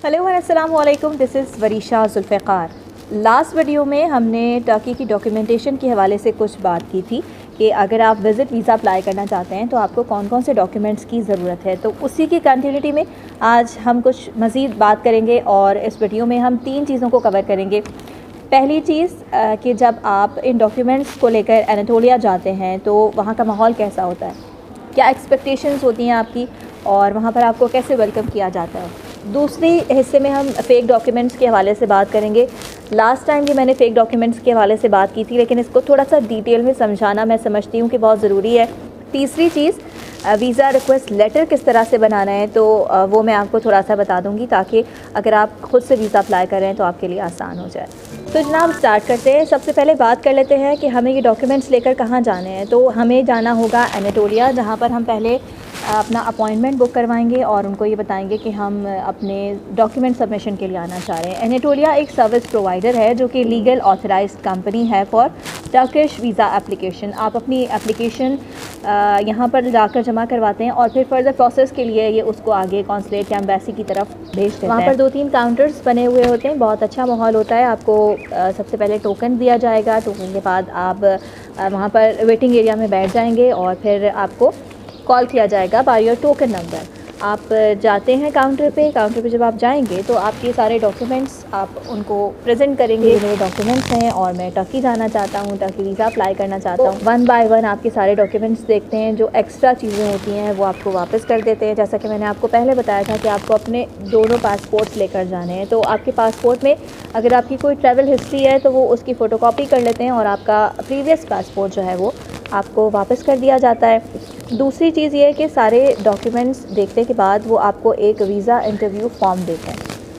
Hello अस्सलाम वालेकुम, this is Warisha Zulfiqar. Last video में हमने टर्की की डॉक्यूमेंटेशन के हवाले से कुछ बात की थी कि अगर आप विज़िट वीज़ा अप्लाई करना चाहते हैं तो आपको कौन कौन से डॉक्यूमेंट्स की ज़रूरत है। तो उसी की कंटिन्यूटी में आज हम कुछ मज़ीद बात करेंगे और इस वीडियो में हम 3 चीज़ों को कवर करेंगे। पहली चीज़ कि जब आप इन डॉक्यूमेंट्स को लेकर एनाटोलिया जाते हैं तो वहाँ का माहौल कैसा होता है, क्या एक्सपेक्टेशंस होती हैं आपकी और वहाँ पर आपको कैसे वेलकम किया जाता है। दूसरी हिस्से में हम फ़ेक डॉक्यूमेंट्स के हवाले से बात करेंगे। लास्ट टाइम भी मैंने फ़ेक डॉक्यूमेंट्स के हवाले से बात की थी, लेकिन इसको थोड़ा सा डिटेल में समझाना मैं समझती हूँ कि बहुत ज़रूरी है। तीसरी चीज़, वीज़ा रिक्वेस्ट लेटर किस तरह से बनाना है, तो वो मैं आपको थोड़ा सा बता दूँगी ताकि अगर आप ख़ुद से वीज़ा अप्लाई कर रहे हैं तो आपके लिए आसान हो जाए। तो जनाब स्टार्ट करते हैं। सबसे पहले बात कर लेते हैं कि हमें ये डॉक्यूमेंट्स लेकर कहाँ जाने हैं। तो हमें जाना होगा एनाटोलिया, जहाँ पर हम पहले अपना अपॉइंटमेंट बुक करवाएंगे और उनको ये बताएंगे कि हम अपने डॉक्यूमेंट सबमिशन के लिए आना चाह रहे हैं। एनाटोलिया एक सर्विस प्रोवाइडर है जो कि लीगल ऑथराइज्ड कंपनी है फॉर टर्किश वीज़ा एप्लीकेशन। आप अपनी एप्लीकेशन यहाँ पर जाकर जमा करवाते हैं और फिर फर्दर प्रोसेस के लिए ये उसको आगे कॉन्सुलेट या एम्बेसी की तरफ भेज देते हैं। वहाँ पर 2-3 काउंटर्स बने हुए होते हैं, बहुत अच्छा माहौल होता है। आपको सबसे पहले टोकन दिया जाएगा, टोकन के बाद आप वहाँ पर वेटिंग एरिया में बैठ जाएंगे और फिर आपको कॉल किया जाएगा बाय योर टोकन नंबर। आप जाते हैं काउंटर पे जब आप जाएंगे तो आपके सारे डॉक्यूमेंट्स आप उनको प्रेजेंट करेंगे। मेरे डॉक्यूमेंट्स हैं और मैं टर्की जाना चाहता हूँ, टर्की वीज़ा अप्लाई करना चाहता हूँ। 1 बाय 1 आपके सारे डॉक्यूमेंट्स देखते हैं, जो एक्स्ट्रा चीज़ें होती हैं वो आपको वापस कर देते हैं। जैसा कि मैंने आपको पहले बताया था कि आपको अपने दोनों पासपोर्ट्स लेकर जाने हैं। तो आपके पासपोर्ट में अगर आपकी कोई ट्रैवल हिस्ट्री है तो वो उसकी फ़ोटोकॉपी कर लेते हैं और आपका प्रीवियस पासपोर्ट जो है वो आपको वापस कर दिया जाता है। दूसरी चीज़ ये है कि सारे डॉक्यूमेंट्स देखने के बाद वो आपको एक वीज़ा इंटरव्यू फॉर्म देते हैं।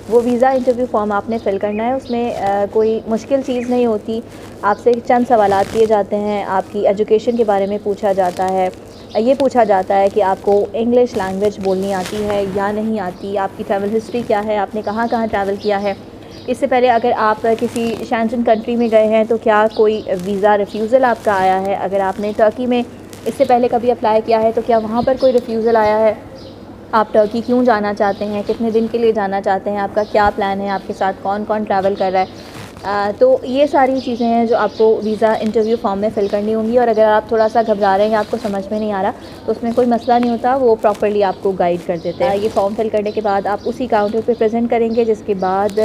वो वीज़ा इंटरव्यू फॉर्म आपने फ़िल करना है। उसमें कोई मुश्किल चीज़ नहीं होती। आपसे चंद सवालात किए जाते हैं, आपकी एजुकेशन के बारे में पूछा जाता है, ये पूछा जाता है कि आपको इंग्लिश लैंग्वेज बोलनी आती है या नहीं आती, आपकी ट्रैवल हिस्ट्री क्या है, आपने कहाँ कहाँ ट्रैवल किया है, इससे पहले अगर आप किसी शेंजन कंट्री में गए हैं तो क्या कोई वीज़ा रिफ्यूज़ल आपका आया है, अगर आपने टर्की में इससे पहले कभी अप्लाई किया है तो क्या वहाँ पर कोई रिफ्यूज़ल आया है, आप टर्की क्यों जाना चाहते हैं, कितने दिन के लिए जाना चाहते हैं, आपका क्या प्लान है, आपके साथ कौन कौन ट्रैवल कर रहा है। तो ये सारी चीज़ें हैं जो आपको वीज़ा इंटरव्यू फॉर्म में फ़िल करनी होंगी। और अगर आप थोड़ा सा घबरा रहे हैं, आपको समझ में नहीं आ रहा, तो उसमें कोई मसला नहीं होता, वो प्रॉपर्ली आपको गाइड कर देते हैं। ये फॉर्म फिल करने के बाद आप उसी काउंटर पे प्रेजेंट करेंगे, जिसके बाद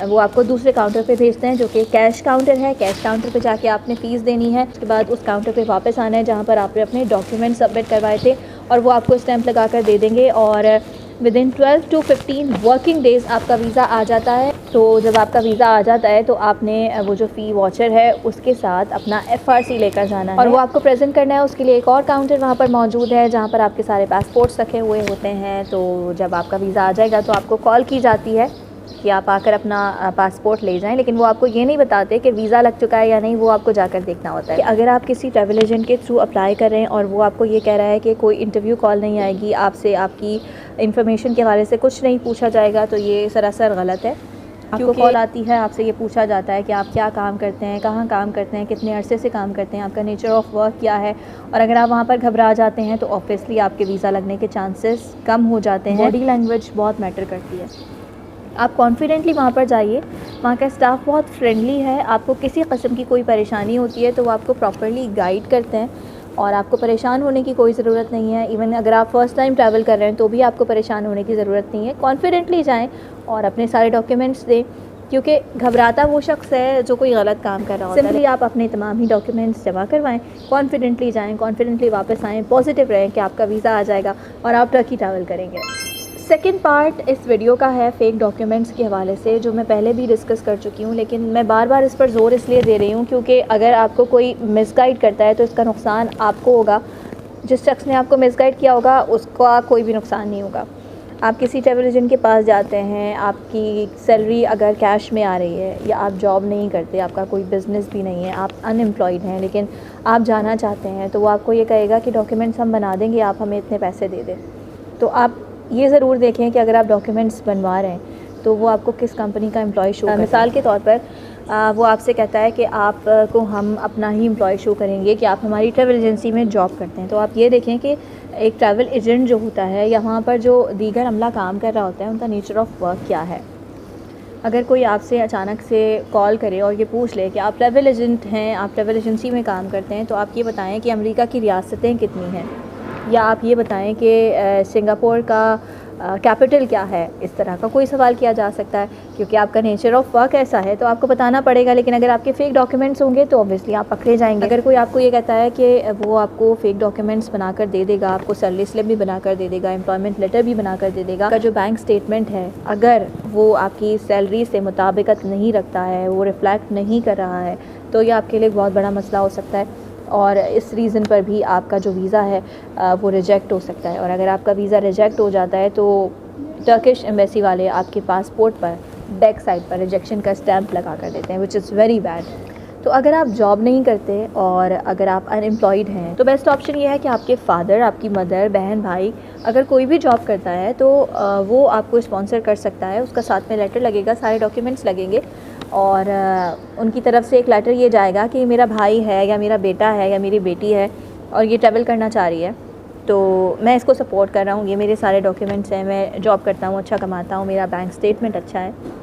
वो आपको दूसरे काउंटर पे भेजते हैं जो कि कैश काउंटर है। कैश काउंटर पे जाके आपने फ़ीस देनी है। उसके बाद उस काउंटर पे वापस आना है जहाँ पर आपने अपने डॉक्यूमेंट सबमिट करवाए थे और वो आपको स्टैंप लगा कर दे देंगे और विदिन 12 to 15 वर्किंग डेज़ आपका वीज़ा आ जाता है। तो जब आपका वीज़ा आ जाता है तो आपने वो जो फ़ी वॉचर है उसके साथ अपना FRC लेकर जाना है और वो आपको प्रेजेंट करना है। उसके लिए एक और काउंटर वहाँ पर मौजूद है जहाँ पर आपके सारे पासपोर्ट्स रखे हुए होते हैं। तो जब आपका वीज़ा आ जाएगा तो आपको कॉल की जाती है कि आप आकर अपना पासपोर्ट ले जाएं, लेकिन वो आपको ये नहीं बताते कि वीज़ा लग चुका है या नहीं, वो आपको जाकर देखना होता है। कि अगर आप किसी ट्रैवल एजेंट के थ्रू अप्लाई कर रहे हैं और वो आपको ये कह रहा है कि कोई इंटरव्यू कॉल नहीं आएगी, आपसे आपकी इन्फॉर्मेशन के हवाले से कुछ नहीं पूछा जाएगा, तो ये सरासर गलत है। आपको कॉल आती है, आपसे ये पूछा जाता है कि आप क्या काम करते हैं, कहाँ काम करते हैं, कितने अरसे से काम करते हैं, आपका नेचर ऑफ़ वर्क क्या है। और अगर आप वहाँ पर घबरा जाते हैं तो ऑब्वियसली आपके वीज़ा लगने के चांसेस कम हो जाते हैं। बॉडी लैंग्वेज बहुत मैटर करती है। आप कॉन्फिडेंटली वहाँ पर जाइए, वहाँ का स्टाफ बहुत फ्रेंडली है। आपको किसी किस्म की कोई परेशानी होती है तो वो आपको प्रॉपर्ली गाइड करते हैं और आपको परेशान होने की कोई ज़रूरत नहीं है। इवन अगर आप फ़र्स्ट टाइम ट्रैवल कर रहे हैं तो भी आपको परेशान होने की ज़रूरत नहीं है। कॉन्फिडेंटली जाएं और अपने सारे डॉक्यूमेंट्स दें, क्योंकि घबराता वो शख्स है जो कोई गलत काम कर रहा होता है। सिंपली आप अपने तमाम ही डॉक्यूमेंट्स जमा करवाएं, कॉन्फिडेंटली जाएं, कॉन्फिडेंटली वापस आएँ, पॉजिटिव रहें कि आपका वीज़ा आ जाएगा और आप टर्की ट्रैवल करेंगे। सेकेंड पार्ट इस वीडियो का है फ़ेक डॉक्यूमेंट्स के हवाले से, जो मैं पहले भी डिस्कस कर चुकी हूँ, लेकिन मैं बार बार इस पर ज़ोर इसलिए दे रही हूँ क्योंकि अगर आपको कोई मिसगाइड करता है तो इसका नुकसान आपको होगा। जिस शख्स ने आपको मिसगाइड किया होगा उसका कोई भी नुकसान नहीं होगा। आप किसी ट्रैवल एजेंट के पास जाते हैं, आपकी सैलरी अगर कैश में आ रही है या आप जॉब नहीं करते, आपका कोई बिज़नेस भी नहीं है, आप अनएम्प्लॉयड हैं, लेकिन आप जाना चाहते हैं, तो वो आपको ये कहेगा कि डॉक्यूमेंट्स हम बना देंगे, आप हमें इतने पैसे दे दें। तो आप ये ज़रूर देखें कि अगर आप डॉक्यूमेंट्स बनवा रहे हैं तो वो आपको किस कंपनी का एम्प्लॉय शो। मिसाल के तौर पर वो आपसे कहता है कि आप को हम अपना ही एम्प्लॉय शो करेंगे कि आप हमारी ट्रैवल एजेंसी में जॉब करते हैं। तो आप ये देखें कि एक ट्रैवल एजेंट जो होता है या वहाँ पर जो दीगर अमला काम कर रहा होता है उनका नेचर ऑफ वर्क क्या है। अगर कोई आपसे अचानक से कॉल करे और ये पूछ ले कि आप ट्रैवल एजेंट हैं, आप ट्रैवल एजेंसी में काम करते हैं, तो आप ये बताएं कि अमेरिका की रियासतें कितनी हैं, या आप ये बताएं कि सिंगापुर का कैपिटल क्या है। इस तरह का कोई सवाल किया जा सकता है, क्योंकि आपका नेचर ऑफ वर्क ऐसा है तो आपको बताना पड़ेगा। लेकिन अगर आपके फ़ेक डॉक्यूमेंट्स होंगे तो ऑब्वियसली आप पकड़े जाएंगे। अगर कोई आपको ये कहता है कि वो आपको फ़ेक डॉक्यूमेंट्स बनाकर दे देगा, आपको सैलरी स्लिप भी बनाकर दे देगा, एम्प्लॉयमेंट लेटर भी बनाकर दे देगा, का जो बैंक स्टेटमेंट है अगर वो आपकी सैलरी से मुताबिकत नहीं रखता है, वो रिफ्लेक्ट नहीं कर रहा है, तो ये आपके लिए बहुत बड़ा मसला हो सकता है और इस रीज़न पर भी आपका जो वीज़ा है वो रिजेक्ट हो सकता है। और अगर आपका वीज़ा रिजेक्ट हो जाता है तो टर्किश एम्बेसी वाले आपके पासपोर्ट पर बैक साइड पर रिजेक्शन का स्टैम्प लगा कर देते हैं, विच इज़ वेरी बैड। तो अगर आप जॉब नहीं करते और अगर आप अनएम्प्लॉयड हैं तो बेस्ट ऑप्शन ये है कि आपके फादर, आपकी मदर, बहन, भाई अगर कोई भी जॉब करता है तो वो आपको स्पॉन्सर कर सकता है। उसका साथ में लेटर लगेगा, सारे डॉक्यूमेंट्स लगेंगे और उनकी तरफ से एक लेटर ये जाएगा कि मेरा भाई है या मेरा बेटा है या मेरी बेटी है और ये ट्रैवल करना चाह रही है, तो मैं इसको सपोर्ट कर रहा हूँ, ये मेरे सारे डॉक्यूमेंट्स हैं, मैं जॉब करता हूँ, अच्छा कमाता हूँ, मेरा बैंक स्टेटमेंट अच्छा है।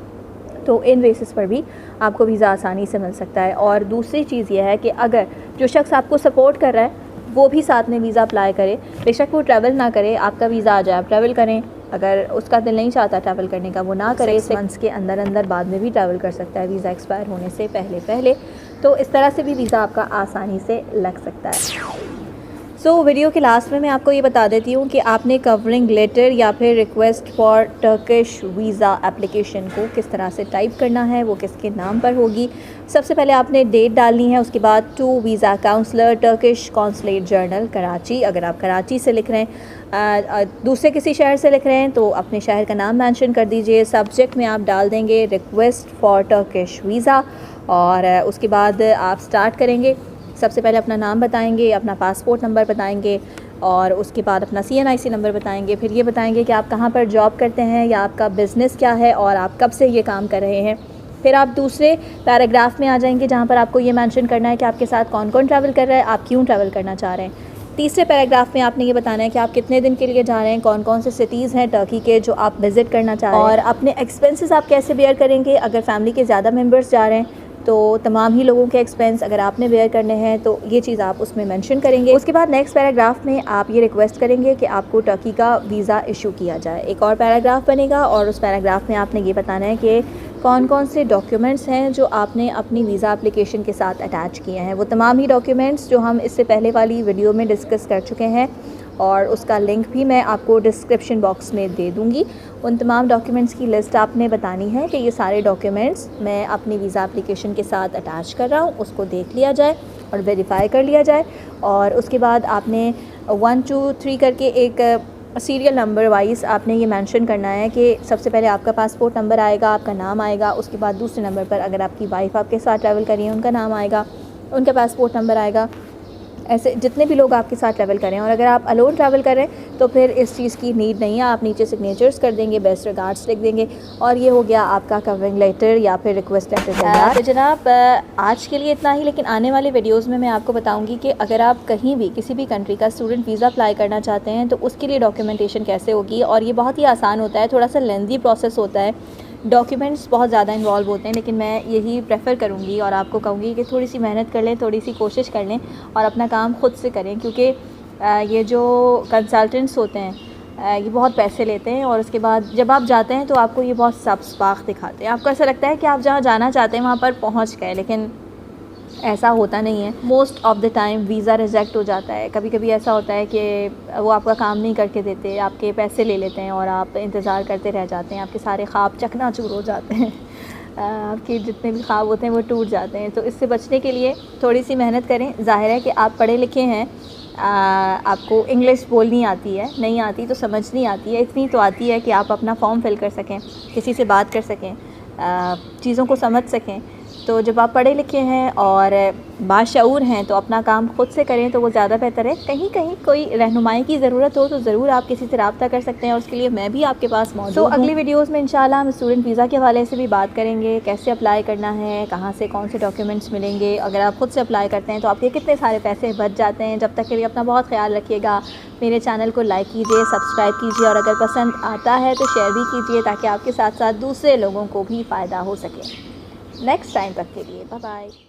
तो इन बेसिस पर भी आपको वीज़ा आसानी से मिल सकता है। और दूसरी चीज़ ये है कि अगर जो शख्स आपको सपोर्ट कर रहा है वो भी साथ में वीज़ा अप्लाई करे, बेशक वो ट्रैवल ना करे, आपका वीज़ा आ जाए, आप ट्रैवल करें। अगर उसका दिल नहीं चाहता ट्रैवल करने का, वो ना करे, 6 मंथ्स के अंदर अंदर बाद में भी ट्रैवल कर सकता है वीज़ा एक्सपायर होने से पहले। तो इस तरह से भी वीज़ा आपका आसानी से लग सकता है। वीडियो के लास्ट में मैं आपको ये बता देती हूँ कि आपने कवरिंग लेटर या फिर request for Turkish visa application को किस तरह से टाइप करना है, वो किसके नाम पर होगी। सबसे पहले आपने डेट डालनी है, उसके बाद to visa counsellor, Turkish consulate general Karachi. अगर आप कराची से लिख रहे हैं, दूसरे किसी शहर से लिख रहे हैं तो अपने शहर का नाम मेंशन कर दीजिए। सब्जेक्ट में आप डाल देंगे रिक्वेस्ट फॉर टर्किश वीज़ा और उसके बाद आप स्टार्ट करेंगे। सबसे पहले अपना नाम बताएंगे, अपना पासपोर्ट नंबर बताएंगे और उसके बाद अपना CNIC नंबर बताएंगे। फिर ये बताएंगे कि आप कहाँ पर जॉब करते हैं या आपका बिज़नेस क्या है और आप कब से ये काम कर रहे हैं। फिर आप दूसरे पैराग्राफ में आ जाएंगे जहाँ पर आपको ये मेंशन करना है कि आपके साथ कौन कौन ट्रैवल कर रहा है, आप क्यों ट्रैवल करना चाह रहे हैं। तीसरे पैराग्राफ में आपने ये बताना है कि आप कितने दिन के लिए जा रहे हैं, कौन कौन से सिटीज़ हैं टर्की के जो आप विज़िट करना चाह रहे हैं, और अपने एक्सपेंसेस आप कैसे बेयर करेंगे। अगर फैमिली के ज़्यादा मेम्बर्स जा रहे हैं तो तमाम ही लोगों के एक्सपेंस अगर आपने बेयर करने हैं तो ये चीज़ आप उसमें मेंशन करेंगे। उसके बाद नेक्स्ट पैराग्राफ में आप ये रिक्वेस्ट करेंगे कि आपको टर्की का वीज़ा इशू किया जाए। एक और पैराग्राफ बनेगा और उस पैराग्राफ में आपने ये बताना है कि कौन कौन से डॉक्यूमेंट्स हैं जो आपने अपनी वीज़ा एप्लीकेशन के साथ अटैच किए हैं। वो तमाम ही डॉक्यूमेंट्स जो हम इससे पहले वाली वीडियो में डिस्कस कर चुके हैं और उसका लिंक भी मैं आपको डिस्क्रिप्शन बॉक्स में दे दूँगी। उन तमाम डॉक्यूमेंट्स की लिस्ट आपने बतानी है कि ये सारे डॉक्यूमेंट्स मैं अपनी वीज़ा एप्लीकेशन के साथ अटैच कर रहा हूँ, उसको देख लिया जाए और वेरीफाई कर लिया जाए। और उसके बाद आपने 1 2 3 करके एक सीरियल नंबर वाइज आपने ये मेंशन करना है कि सबसे पहले आपका पासपोर्ट नंबर आएगा, आपका नाम आएगा, उसके बाद दूसरे नंबर पर अगर आपकी वाइफ आपके साथ ट्रैवल कर रही है उनका नाम आएगा, उनका पासपोर्ट नंबर आएगा। ऐसे जितने भी लोग आपके साथ ट्रैवल करें, और अगर आप अलोन ट्रैवल करें तो फिर इस चीज़ की नीड नहीं है, आप नीचे सिग्नेचर्स कर देंगे, बेस्ट रिगार्ड्स लिख देंगे और ये हो गया आपका कवरिंग लेटर या फिर रिक्वेस्ट लेटर तैयार। तो जनाब आज के लिए इतना ही, लेकिन आने वाले वीडियोज़ में मैं आपको बताऊँगी कि अगर आप कहीं भी किसी भी कंट्री का स्टूडेंट वीज़ा अप्लाई करना चाहते हैं तो उसके लिए डॉक्यूमेंटेशन कैसे होगी। और ये बहुत ही आसान होता है, थोड़ा सा लेंथी प्रोसेस होता है, डॉक्यूमेंट्स बहुत ज़्यादा इन्वॉल्व होते हैं, लेकिन मैं यही प्रेफर करूँगी और आपको कहूँगी कि थोड़ी सी मेहनत कर लें, थोड़ी सी कोशिश कर लें और अपना काम ख़ुद से करें, क्योंकि ये जो कंसल्टेंट्स होते हैं ये बहुत पैसे लेते हैं और उसके बाद जब आप जाते हैं तो आपको ये बहुत सब्ज़ दिखाते हैं। आपको ऐसा लगता है कि आप जहाँ जाना चाहते हैं वहाँ पर पहुँच गए, लेकिन ऐसा होता नहीं है। Most of the time visa reject हो जाता है। कभी कभी ऐसा होता है कि वो आपका काम नहीं करके देते, आपके पैसे ले लेते हैं और आप इंतज़ार करते रह जाते हैं, आपके सारे ख्वाब चकनाचूर हो जाते हैं, आपके जितने भी ख्वाब होते हैं वो टूट जाते हैं। तो इससे बचने के लिए थोड़ी सी मेहनत करें। ज़ाहिर है कि आप पढ़े लिखे हैं, आपको इंग्लिश बोलनी आती है, नहीं आती तो समझनी आती है, इतनी तो आती है कि आप अपना फॉर्म फिल कर सकें, किसी से बात कर सकें, चीज़ों को समझ सकें। तो जब आप पढ़े लिखे हैं और बाशऊर हैं तो अपना काम ख़ुद से करें तो वो ज़्यादा बेहतर है। कहीं कहीं कोई रहनुमाई की ज़रूरत हो तो ज़रूर आप किसी से रब्ता कर सकते हैं और उसके लिए मैं भी आपके पास मौजूद हूँ। अगली वीडियोज़ में इंशाल्लाह हम स्टूडेंट वीज़ा के हवाले से भी बात करेंगे, कैसे अप्लाई करना है, कहाँ से कौन से डॉक्यूमेंट्स मिलेंगे, अगर आप ख़ुद से अप्लाई करते हैं तो आपके कितने सारे पैसे बच जाते हैं। जब तक के लिए अपना बहुत ख्याल रखिएगा। मेरे चैनल को लाइक कीजिए, सब्सक्राइब कीजिए और अगर पसंद आता है तो शेयर भी कीजिए ताकि आपके साथ साथ दूसरे लोगों को भी फ़ायदा हो सके। नेक्स्ट टाइम तक के लिए बाय बाय।